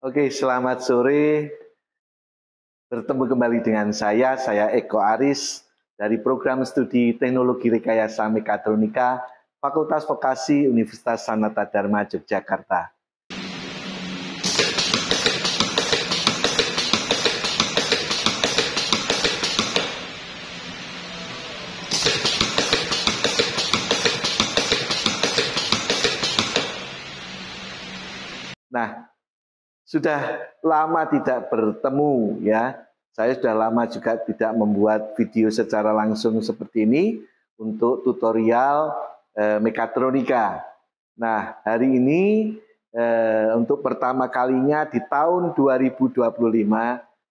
Oke, selamat sore. Bertemu kembali dengan saya Eko Aris dari Program Studi Teknologi Rekayasa Mekatronika, Fakultas Vokasi Universitas Sanata Dharma Yogyakarta. Nah, sudah lama tidak bertemu ya. Saya sudah lama juga tidak membuat video secara langsung seperti ini untuk tutorial mekatronika. Nah, hari ini untuk pertama kalinya di tahun 2025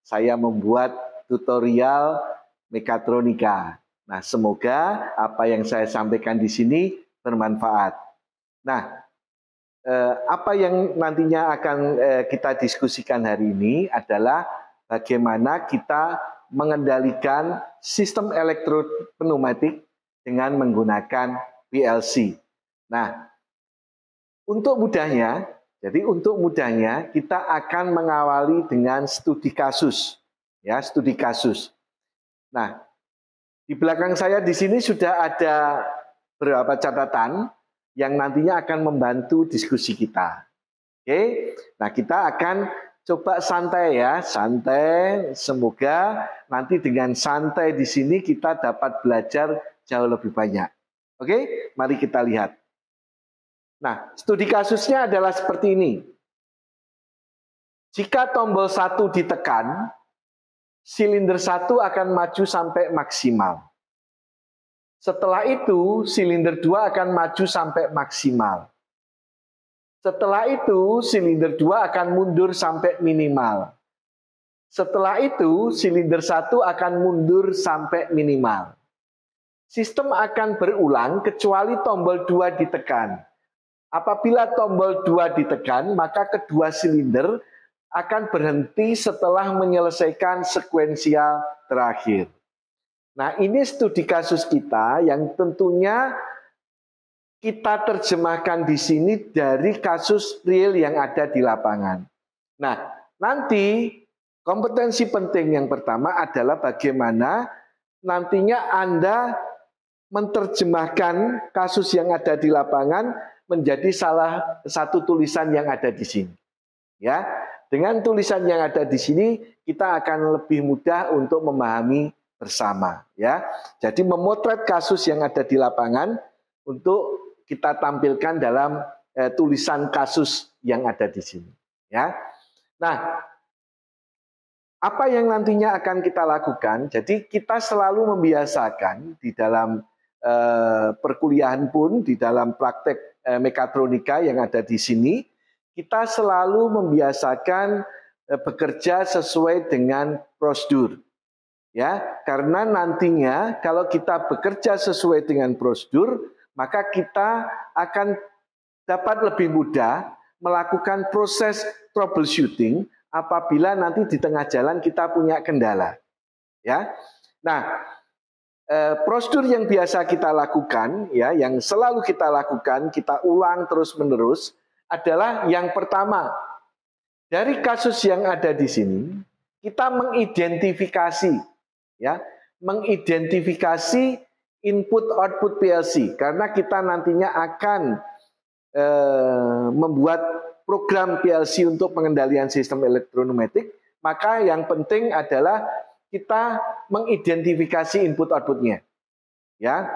saya membuat tutorial mekatronika. Nah, semoga apa yang saya sampaikan di sini bermanfaat. Nah, apa yang nantinya akan kita diskusikan hari ini adalah bagaimana kita mengendalikan sistem elektropneumatik dengan menggunakan PLC. Nah, untuk mudahnya kita akan mengawali dengan studi kasus, ya, studi kasus. Nah, di belakang saya di sini sudah ada beberapa catatan yang nantinya akan membantu diskusi kita. Oke, nah kita akan coba santai ya, santai. Semoga nanti dengan santai di sini kita dapat belajar jauh lebih banyak. Oke, mari kita lihat. Nah, studi kasusnya adalah seperti ini. Jika tombol 1 ditekan, silinder 1 akan maju sampai maksimal. Setelah itu, silinder 2 akan maju sampai maksimal. Setelah itu, silinder 2 akan mundur sampai minimal. Setelah itu, silinder 1 akan mundur sampai minimal. Sistem akan berulang kecuali tombol 2 ditekan. Apabila tombol 2 ditekan, maka kedua silinder akan berhenti setelah menyelesaikan sekuensial terakhir. Nah, ini studi kasus kita yang tentunya kita terjemahkan di sini dari kasus real yang ada di lapangan. Nah, nanti kompetensi penting yang pertama adalah bagaimana nantinya Anda menerjemahkan kasus yang ada di lapangan menjadi salah satu tulisan yang ada di sini. Ya, dengan tulisan yang ada di sini kita akan lebih mudah untuk memahami bersama, ya. Jadi memotret kasus yang ada di lapangan untuk kita tampilkan dalam tulisan kasus yang ada di sini, ya. Nah, apa yang nantinya akan kita lakukan? Jadi kita selalu membiasakan di dalam perkuliahan pun, di dalam praktek mekatronika yang ada di sini, kita selalu membiasakan bekerja sesuai dengan prosedur. Ya, karena nantinya kalau kita bekerja sesuai dengan prosedur, maka kita akan dapat lebih mudah melakukan proses troubleshooting apabila nanti di tengah jalan kita punya kendala. Ya. Nah, prosedur yang biasa kita lakukan, ya, yang selalu kita lakukan, kita ulang terus-menerus adalah yang pertama, dari kasus yang ada di sini, kita mengidentifikasi, ya, mengidentifikasi input-output PLC karena kita nantinya akan membuat program PLC untuk pengendalian sistem elektroneumatik, maka yang penting adalah kita mengidentifikasi input-outputnya. Ya,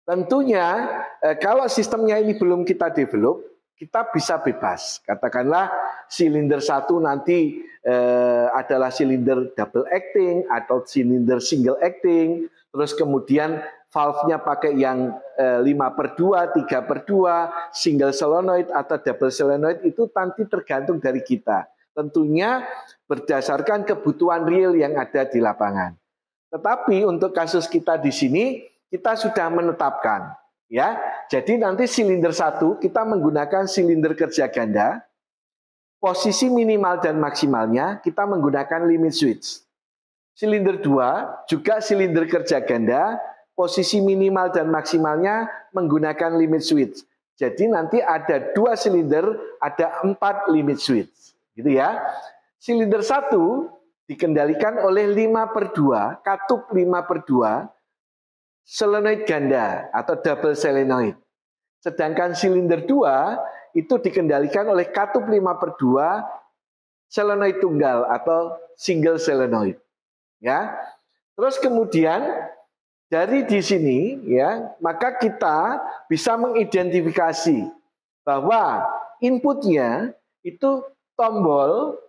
tentunya kalau sistemnya ini belum kita develop, kita bisa bebas. Katakanlah silinder 1 nanti adalah silinder double acting atau silinder single acting, terus kemudian valve-nya pakai yang 5/2, 3/2, single solenoid atau double solenoid, itu nanti tergantung dari kita. Tentunya berdasarkan kebutuhan real yang ada di lapangan. Tetapi untuk kasus kita di sini, kita sudah menetapkan, ya. Jadi nanti silinder 1 kita menggunakan silinder kerja ganda. Posisi minimal dan maksimalnya kita menggunakan limit switch. Silinder 2 juga silinder kerja ganda, posisi minimal dan maksimalnya menggunakan limit switch. Jadi nanti ada 2 silinder, ada 4 limit switch. gitu ya. Silinder 1 dikendalikan oleh 5/2, katup 5/2 solenoid ganda atau double solenoid. Sedangkan silinder 2 itu dikendalikan oleh katup 5/2 solenoid tunggal atau single solenoid. Ya. Terus kemudian dari di sini ya, maka kita bisa mengidentifikasi bahwa inputnya itu tombol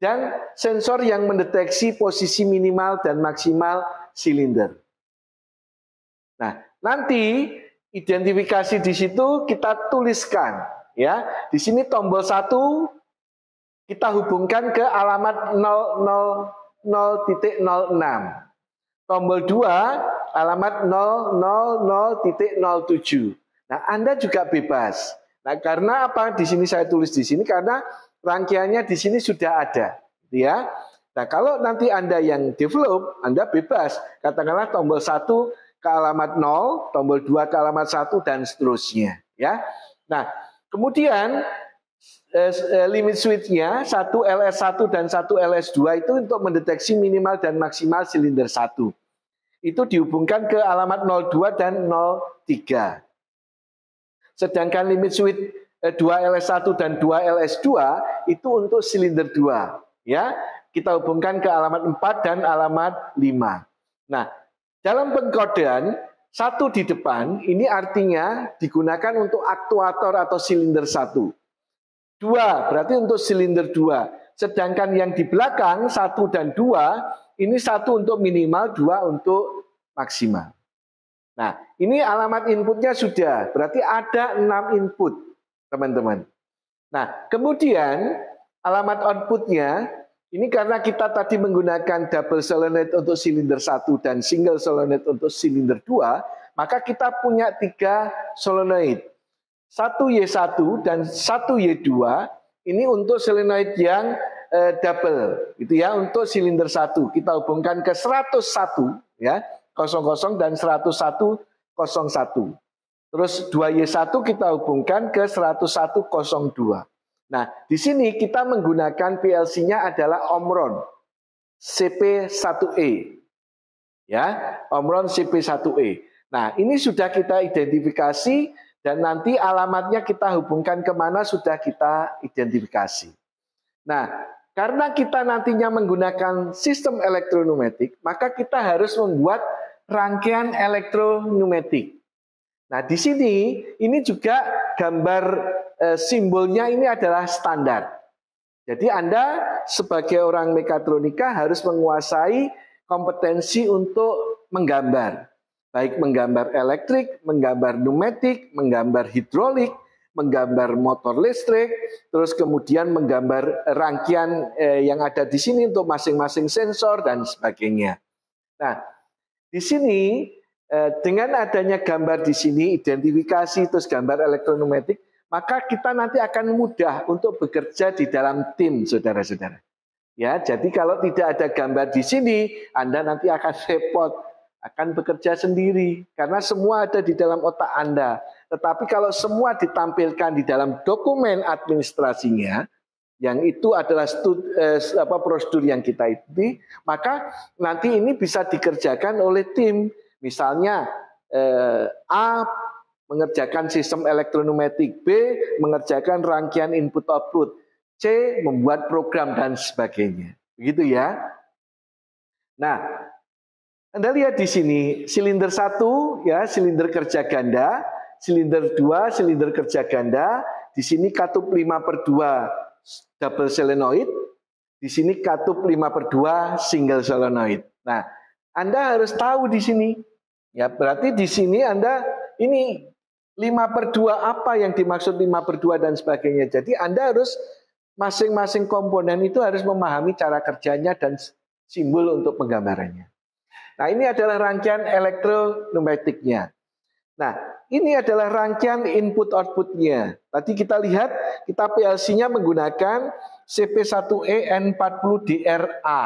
dan sensor yang mendeteksi posisi minimal dan maksimal silinder. Nah, nanti identifikasi di situ kita tuliskan ya. Di sini tombol 1 kita hubungkan ke alamat 000.06. Tombol 2 alamat 000.07. Nah, Anda juga bebas. Nah, karena apa di sini saya tulis di sini karena rangkaiannya di sini sudah ada, ya. Nah, kalau nanti Anda yang develop, Anda bebas. Katakanlah tombol 1 ke alamat 0, tombol 2 ke alamat 1 dan seterusnya, ya. Nah, kemudian limit switch-nya 1 LS1 dan 1 LS2 itu untuk mendeteksi minimal dan maksimal silinder 1. Itu dihubungkan ke alamat 02 dan 03. Sedangkan limit switch 2 LS1 dan 2 LS2 itu untuk silinder 2, ya. Kita hubungkan ke alamat 4 dan alamat 5. Nah, dalam pengkodean 1 di depan ini artinya digunakan untuk aktuator atau silinder 1. 2 berarti untuk silinder 2. Sedangkan yang di belakang 1 dan 2 ini 1 untuk minimal, 2 untuk maksimal. Nah, ini alamat inputnya sudah, berarti ada 6 input, teman-teman. Nah, kemudian alamat outputnya, ini karena kita tadi menggunakan double solenoid untuk silinder 1 dan single solenoid untuk silinder 2, maka kita punya 3 solenoid. 1Y1 dan 1Y2, ini untuk solenoid yang double, gitu ya, untuk silinder 1. Kita hubungkan ke 101, ya. 00 dan 10101. Terus 2Y1 kita hubungkan ke 10102. Nah, di sini kita menggunakan PLC-nya adalah Omron CP1E. Ya, Omron CP1E. Nah, ini sudah kita identifikasi dan nanti alamatnya kita hubungkan kemana sudah kita identifikasi. Nah, karena kita nantinya menggunakan sistem elektroneumatik, maka kita harus membuat rangkaian elektroneumatik. Nah, di sini ini juga gambar simbolnya ini adalah standar. Jadi Anda sebagai orang mekatronika harus menguasai kompetensi untuk menggambar. Baik menggambar elektrik, menggambar pneumatik, menggambar hidrolik, menggambar motor listrik, terus kemudian menggambar rangkaian yang ada di sini untuk masing-masing sensor dan sebagainya. Nah, di sini dengan adanya gambar di sini, identifikasi terus gambar elektroneumatik, maka kita nanti akan mudah untuk bekerja di dalam tim, saudara-saudara. Ya, jadi kalau tidak ada gambar di sini, Anda nanti akan repot, akan bekerja sendiri karena semua ada di dalam otak Anda. Tetapi kalau semua ditampilkan di dalam dokumen administrasinya, yang itu adalah prosedur yang kita ikuti, maka nanti ini bisa dikerjakan oleh tim. Misalnya A mengerjakan sistem elektroneumatik, B mengerjakan rangkaian input-output, C membuat program dan sebagainya. Begitu ya. Nah, Anda lihat di sini silinder 1 ya, silinder kerja ganda, silinder 2 silinder kerja ganda, di sini katup 5/2 double solenoid, di sini katup 5/2 single solenoid. Nah, Anda harus tahu di sini. Ya, berarti di sini Anda ini 5/2 apa yang dimaksud 5/2 dan sebagainya. Jadi Anda harus masing-masing komponen itu harus memahami cara kerjanya dan simbol untuk penggambarannya. Nah, ini adalah rangkaian elektroneumatiknya. Nah, ini adalah rangkaian input-outputnya. Tadi kita lihat, kita PLC-nya menggunakan CP1E N40DRA.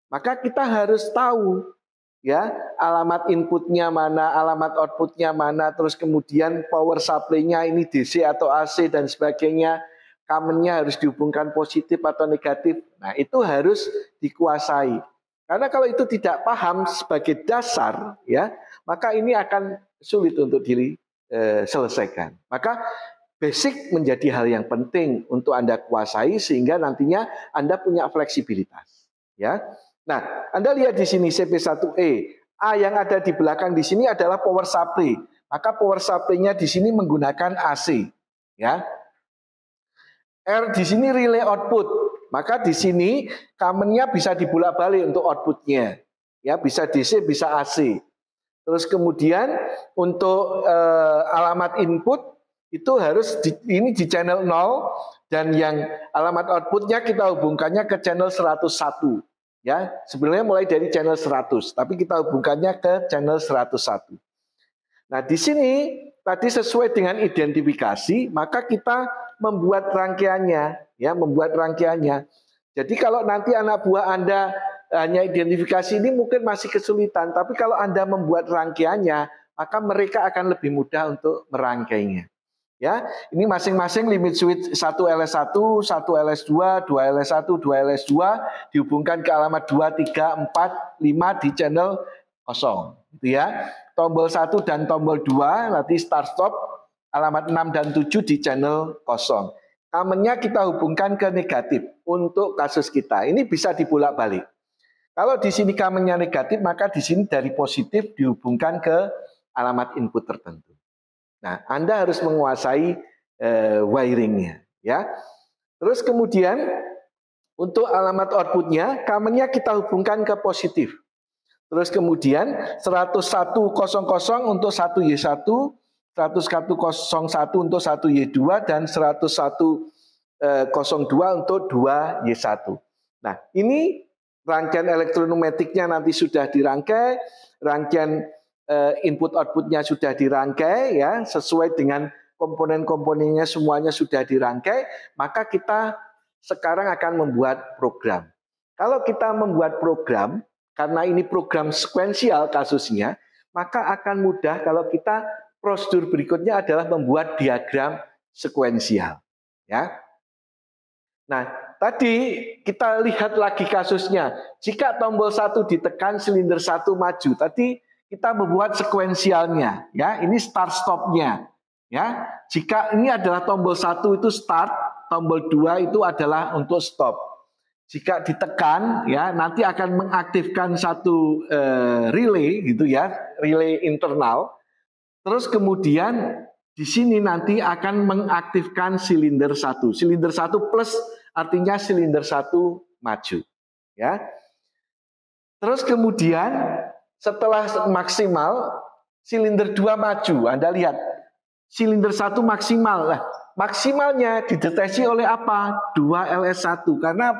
Maka kita harus tahu ya alamat inputnya mana, alamat outputnya mana, terus kemudian power supply-nya ini DC atau AC dan sebagainya. kamennya harus dihubungkan positif atau negatif. Nah, itu harus dikuasai. Karena kalau itu tidak paham sebagai dasar, ya, maka ini akan sulit untuk diselesaikan. Maka basic menjadi hal yang penting untuk Anda kuasai sehingga nantinya Anda punya fleksibilitas. Ya, nah Anda lihat di sini CP1E, A yang ada di belakang di sini adalah power supply. Maka power supply-nya di sini menggunakan AC. Ya, R di sini relay output. Maka di sini kamennya bisa dibolak-balik untuk outputnya. Ya, bisa DC, bisa AC. Terus kemudian untuk alamat input itu harus ini di channel 0 dan yang alamat outputnya kita hubungkannya ke channel 101. Ya, sebenarnya mulai dari channel 100, tapi kita hubungkannya ke channel 101. Nah, di sini tadi sesuai dengan identifikasi, maka kita membuat rangkaiannya, ya, membuat rangkaiannya. Jadi kalau nanti anak buah Anda hanya identifikasi ini mungkin masih kesulitan, tapi kalau Anda membuat rangkaiannya, maka mereka akan lebih mudah untuk merangkainya. Ya, ini masing-masing limit switch 1 LS1, 1 LS2, 2 LS1, 2 LS2 dihubungkan ke alamat 2, 3, 4, 5 di channel kosong, gitu ya. Tombol 1 dan tombol 2 nanti start stop alamat 6 dan 7 di channel kosong. Kamennya kita hubungkan ke negatif untuk kasus kita. Ini bisa dibolak-balik. Kalau di sini kamennya negatif, maka di sini dari positif dihubungkan ke alamat input tertentu. Nah, Anda harus menguasai wiringnya, ya. Terus kemudian untuk alamat outputnya, kamennya kita hubungkan ke positif. Terus kemudian 10100 untuk 1Y1, 10101 untuk 1Y2 dan 10102 untuk 2Y1. Nah, ini rangkaian elektronumetiknya nanti sudah dirangkai, rangkaian input outputnya sudah dirangkai, ya, sesuai dengan komponen-komponennya semuanya sudah dirangkai, maka kita sekarang akan membuat program. Kalau kita membuat program, karena ini program sekuensial kasusnya, maka akan mudah kalau kita prosedur berikutnya adalah membuat diagram sekuensial. Ya. Nah, tadi kita lihat lagi kasusnya. Jika tombol 1 ditekan, silinder 1 maju. Tadi kita membuat sekuensialnya, ya. Ini start stopnya, ya. Jika ini adalah tombol 1 itu start, tombol 2 itu adalah untuk stop. Jika ditekan, ya, nanti akan mengaktifkan satu relay, gitu ya, relay internal. Terus kemudian di sini nanti akan mengaktifkan silinder 1. Silinder 1 plus artinya silinder 1 maju, ya. Terus kemudian setelah maksimal, silinder 2 maju. Anda lihat, silinder 1 maksimal. Nah, maksimalnya dideteksi oleh apa? 2 LS1. Karena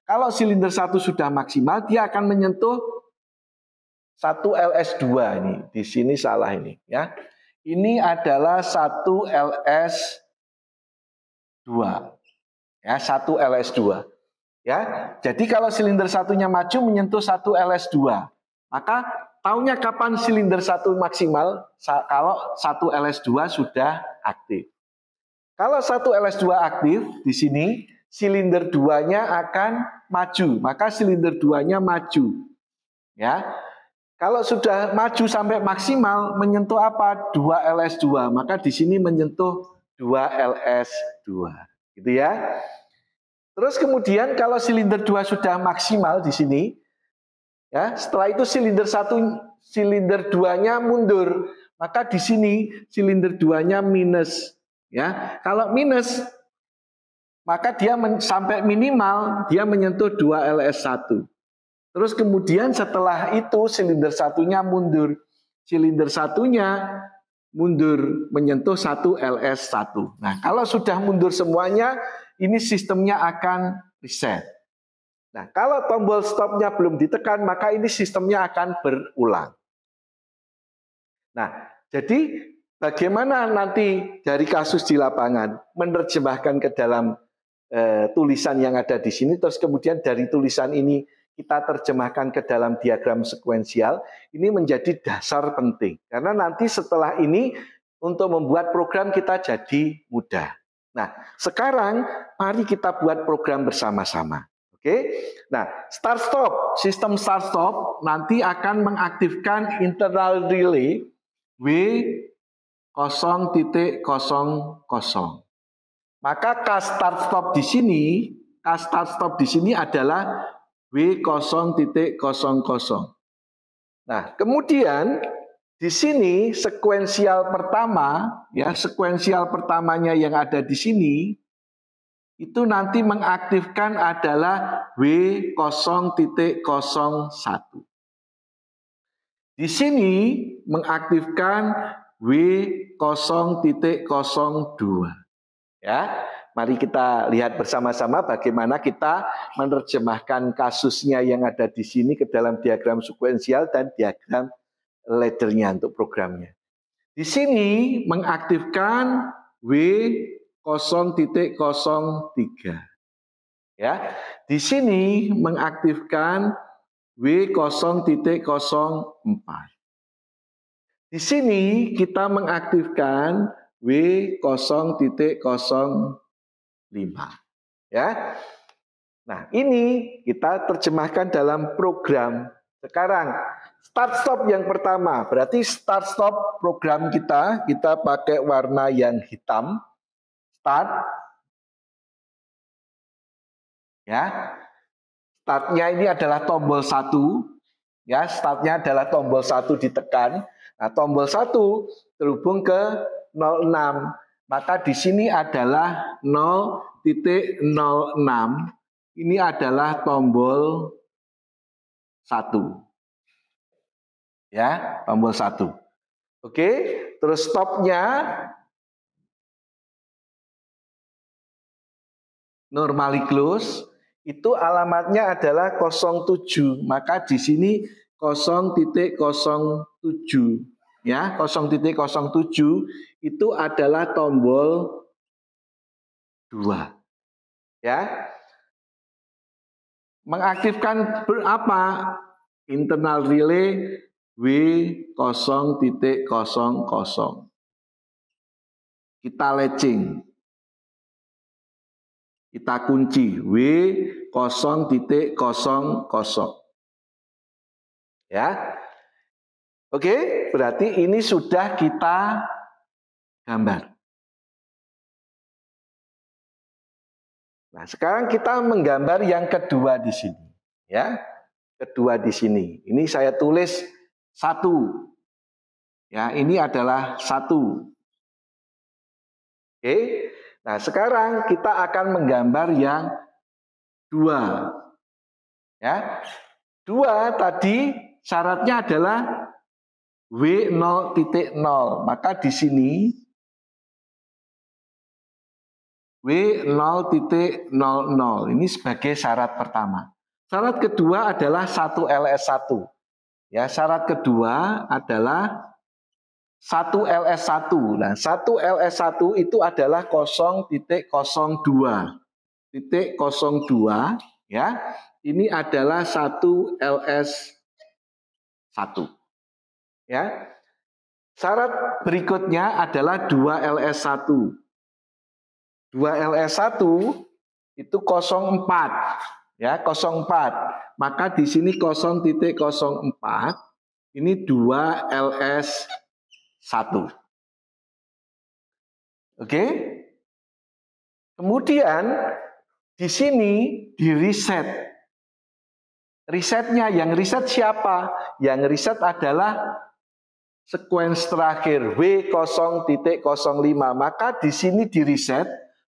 kalau silinder 1 sudah maksimal, dia akan menyentuh 1 LS2 ini. Di sini salah ini, ya. Ini adalah 1 LS2. Ya, 1 LS2. Ya. Jadi kalau silinder 1-nya maju menyentuh 1 LS2. Maka tahunya kapan silinder 1 maksimal? Kalau 1 LS2 sudah aktif. Kalau 1 LS2 aktif, di sini silinder 2-nya akan maju. Maka silinder 2-nya maju. Ya. Kalau sudah maju sampai maksimal, menyentuh apa? 2 LS2. Maka di sini menyentuh 2 LS2. Gitu ya. Terus kemudian kalau silinder 2 sudah maksimal di sini, ya, setelah itu silinder 2-nya mundur, maka di sini silinder 2-nya minus, ya. Kalau minus, maka dia sampai minimal dia menyentuh 2 LS1. Terus kemudian setelah itu silinder 1-nya mundur, silinder 1-nya mundur menyentuh 1 LS1. Nah, kalau sudah mundur semuanya, ini sistemnya akan reset. Nah, kalau tombol stopnya belum ditekan, maka ini sistemnya akan berulang. Nah, jadi bagaimana nanti dari kasus di lapangan menerjemahkan ke dalam tulisan yang ada di sini, terus kemudian dari tulisan ini kita terjemahkan ke dalam diagram sekuensial, ini menjadi dasar penting. Karena nanti setelah ini untuk membuat program kita jadi mudah. Nah, sekarang mari kita buat program bersama-sama. Oke. Nah, start stop, sistem start stop nanti akan mengaktifkan internal relay W0.00. Maka K start stop di sini adalah W0.00. Nah, kemudian di sini sekuensial pertamanya yang ada di sini itu nanti mengaktifkan adalah W0.01. Di sini mengaktifkan W0.02. Ya, mari kita lihat bersama-sama bagaimana kita menerjemahkan kasusnya yang ada di sini ke dalam diagram sekuensial dan diagram laddernya untuk programnya. Di sini mengaktifkan W0.03. Ya, di sini mengaktifkan W0.04. Di sini kita mengaktifkan W0.05. Ya. Nah, ini kita terjemahkan dalam program. Sekarang start stop yang pertama, berarti start stop program kita pakai warna yang hitam. Start. Ya. Startnya ini adalah tombol 1. Ya, startnya adalah tombol 1 ditekan. Nah, tombol 1 terhubung ke 06. Maka di sini adalah 0.06. Ini adalah tombol 1. Ya, tombol 1. Oke, terus stopnya normally close. Itu alamatnya adalah 07. Maka di sini 0.07. Ya, 0.07 itu adalah tombol 2. Ya. Mengaktifkan berapa? Internal relay W0.00. Kita latching. Kita kunci W0.00. Ya. Oke, berarti ini sudah kita gambar. Nah, sekarang kita menggambar yang kedua di sini, ya. Kedua di sini. Ini saya tulis 1. Ya, ini adalah 1. Oke. Nah, sekarang kita akan menggambar yang 2. Ya. 2 tadi syaratnya adalah W0.0. Maka di sini W0.00. Ini sebagai syarat pertama. Syarat kedua adalah 1LS1. Ya, syarat kedua adalah 1LS1. Nah, 1LS1 itu adalah 0.02. 0.02, ya. Ini adalah 1LS1. Ya. Syarat berikutnya adalah 2LS1. 2LS1 itu 04. Ya, 04. Maka di sini 0.04 ini 2LS1. Oke? Kemudian di sini di reset. Resetnya yang reset siapa? Yang reset adalah sequence terakhir W0.05. Maka di sini di reset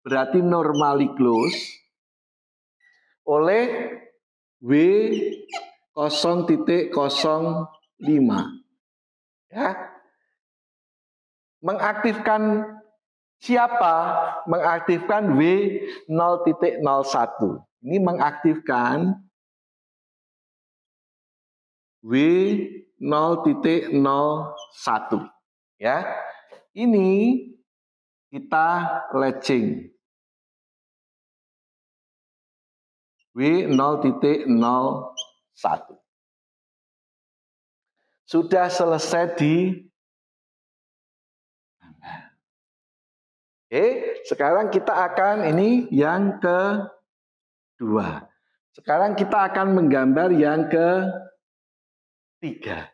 berarti normally close oleh W0.05. Ya. Mengaktifkan siapa? Mengaktifkan W0.01. Ini mengaktifkan W0.01. Ya. Ini kita latching. W0.01. Sudah selesai di Oke, sekarang kita akan ini yang kedua. Sekarang kita akan menggambar yang ketiga.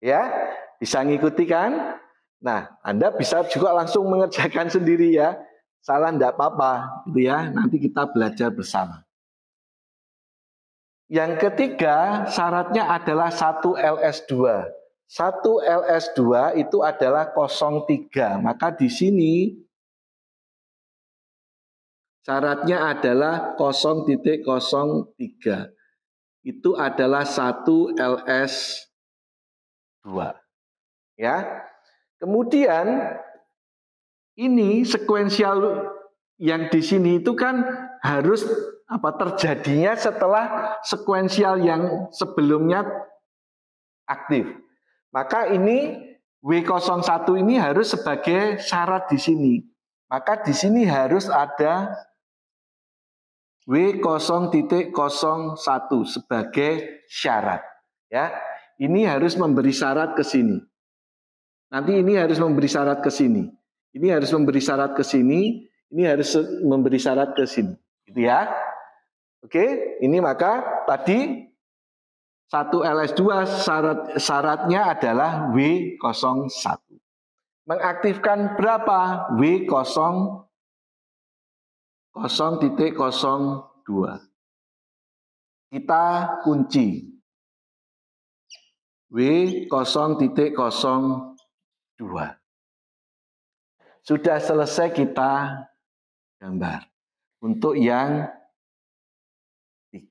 Ya, bisa ngikuti kan? Nah, Anda bisa juga langsung mengerjakan sendiri ya. Salah enggak apa-apa, gitu ya. Nanti kita belajar bersama. Yang ketiga, syaratnya adalah 1 LS2. 1 LS2 itu adalah 03. Maka di sini syaratnya adalah 0,03. Itu adalah 1 LS2. Ya. Kemudian ini sekuensial yang di sini itu kan harus terjadinya setelah sekuensial yang sebelumnya aktif. Maka ini W01 ini harus sebagai syarat di sini. Maka di sini harus ada W0.01 sebagai syarat. Ya, ini harus memberi syarat ke sini. Nanti ini harus memberi syarat ke sini. Ini harus memberi syarat ke sini. Ini harus memberi syarat ke sini. Gitu ya. Oke, ini maka tadi 1 LS2 syaratnya adalah W01. Mengaktifkan berapa? W0.02. Kita kunci. W0.02. Sudah selesai kita gambar. Untuk yang 3.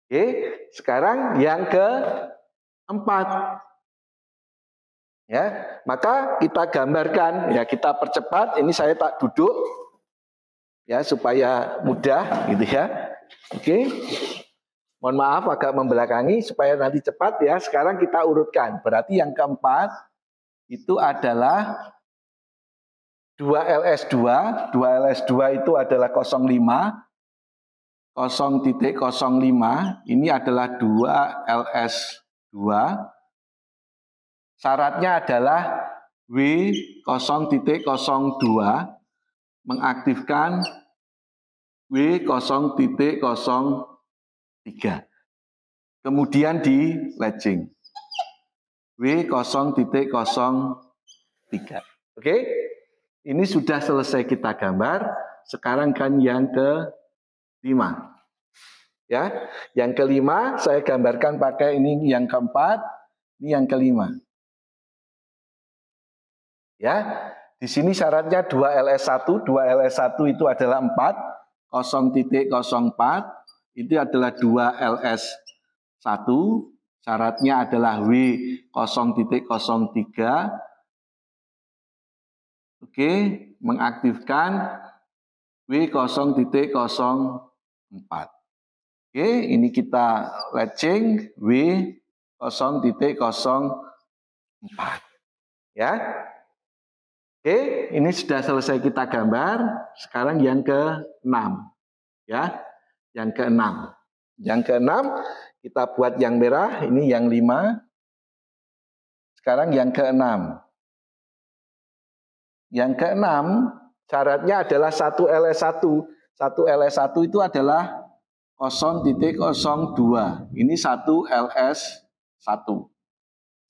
Oke, sekarang yang keempat. Ya, maka kita gambarkan, ya kita percepat. Ini saya tak duduk, ya supaya mudah, gitu ya. Oke, mohon maaf agak membelakangi supaya nanti cepat ya. Sekarang kita urutkan. Berarti yang keempat itu adalah 2LS2. 2LS2 itu adalah 05. 0.05 ini adalah 2LS2. Syaratnya adalah W0.02 mengaktifkan W0.03. Kemudian di latching W0.03. Oke? Ini sudah selesai kita gambar. Sekarang kan yang ke-5. Ya, yang ke-5 saya gambarkan pakai ini yang ke-4, ini yang ke-5. Ya, di sini syaratnya 2LS1, 2LS1 itu adalah 4, 0.04 itu adalah 2LS1, syaratnya adalah W0.03. Oke, mengaktifkan W0.04. Oke, ini kita latching W0.04. Ya. Oke, ini sudah selesai kita gambar. Sekarang yang ke-6. Ya. Yang ke-6. Yang ke-6 kita buat yang merah, ini yang 5. Sekarang yang ke-6. Yang ke-6 syaratnya adalah 1 LS1. 1 LS1 itu adalah 0.02. Ini 1 LS1.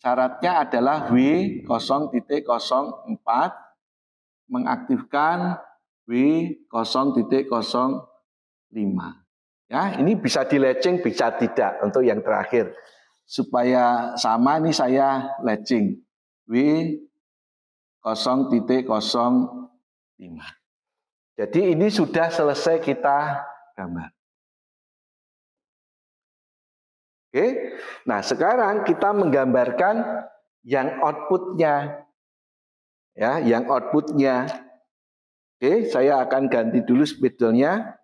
Syaratnya adalah W0.04 mengaktifkan W0.05. Ya, ini bisa di latching, bisa tidak untuk yang terakhir. Supaya sama ini saya latching W0.05. Jadi ini sudah selesai kita gambar. Oke, nah sekarang kita menggambarkan yang outputnya, ya, yang outputnya. Oke, saya akan ganti dulu spidolnya.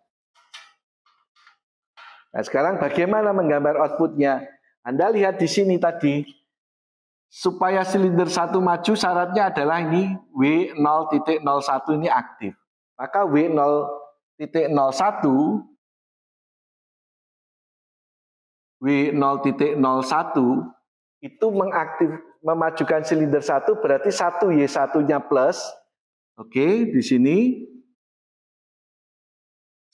Nah sekarang bagaimana menggambar outputnya? Anda lihat di sini tadi, supaya silinder 1 maju syaratnya adalah ini W0.01 ini aktif. Maka W0.01 itu memajukan silinder 1 berarti 1Y1-nya plus, Oke, di sini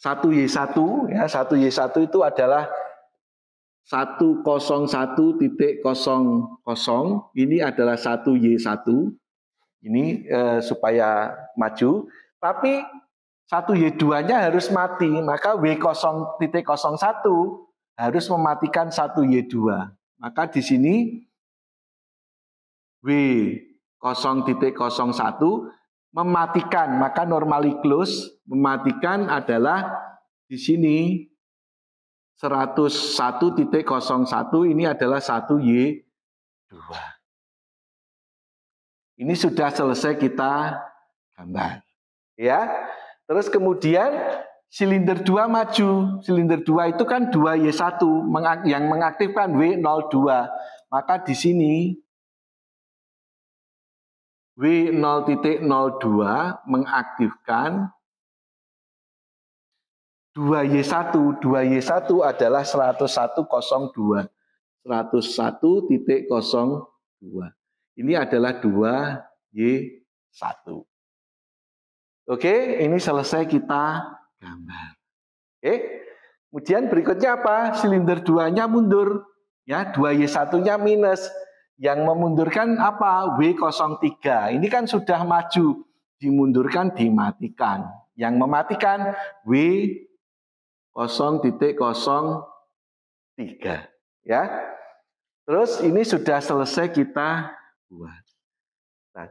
1Y1 ya, 1Y1 itu adalah 101.00, ini adalah 1Y1. Ini supaya maju, tapi 1Y2-nya harus mati, maka W0.01 harus mematikan 1Y2. Maka di sini W0.01 mematikan, maka normally close mematikan adalah di sini 101.01 ini adalah 1Y2. Ini sudah selesai kita gambar. Ya. Terus kemudian silinder 2 maju. Silinder 2 itu kan 2Y1 yang mengaktifkan W02. Maka di sini W0.02 mengaktifkan 2Y1. 2Y1 adalah 101.02. 101.02. Ini adalah 2Y1. Oke, ini selesai kita gambar. Oke. Kemudian berikutnya apa? Silinder 2-nya mundur. Ya, 2Y1-nya minus. Yang memundurkan apa? W03. Ini kan sudah maju. Dimundurkan, dimatikan. Yang mematikan W0.03. Ya. Terus ini sudah selesai kita buat. Nah,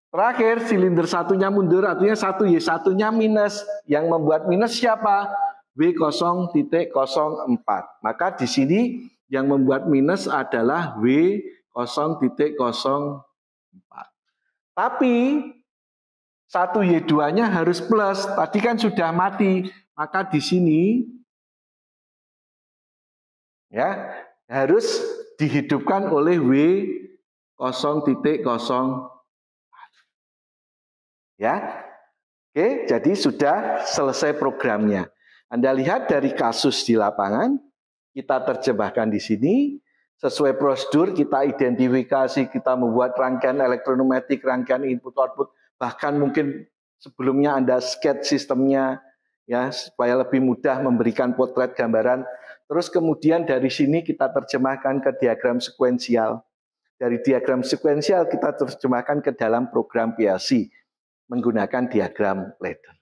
terakhir silinder 1-nya mundur, artinya 1Y1-nya minus. Yang membuat minus siapa? W0.04. Maka di sini yang membuat minus adalah W0.04. Tapi 1Y2-nya harus plus. Tadi kan sudah mati. Maka di sini ya harus dihidupkan oleh W0.04. Ya. Oke, jadi sudah selesai programnya. Anda lihat dari kasus di lapangan, kita terjemahkan di sini, sesuai prosedur kita identifikasi, kita membuat rangkaian elektronumetik, rangkaian input-output, bahkan mungkin sebelumnya Anda sketch sistemnya, ya supaya lebih mudah memberikan potret gambaran. Terus kemudian dari sini kita terjemahkan ke diagram sekuensial. Dari diagram sekuensial kita terjemahkan ke dalam program PLC menggunakan diagram ladder.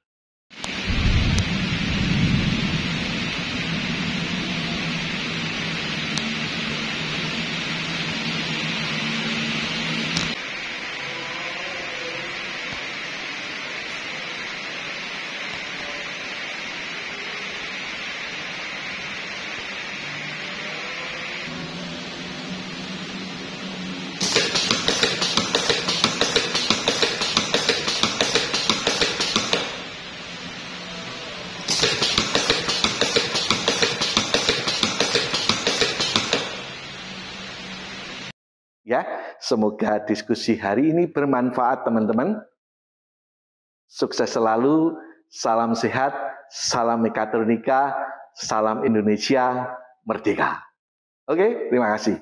Ya, semoga diskusi hari ini bermanfaat teman-teman. Sukses selalu, salam sehat, salam mekatronika, salam Indonesia merdeka. Oke, terima kasih.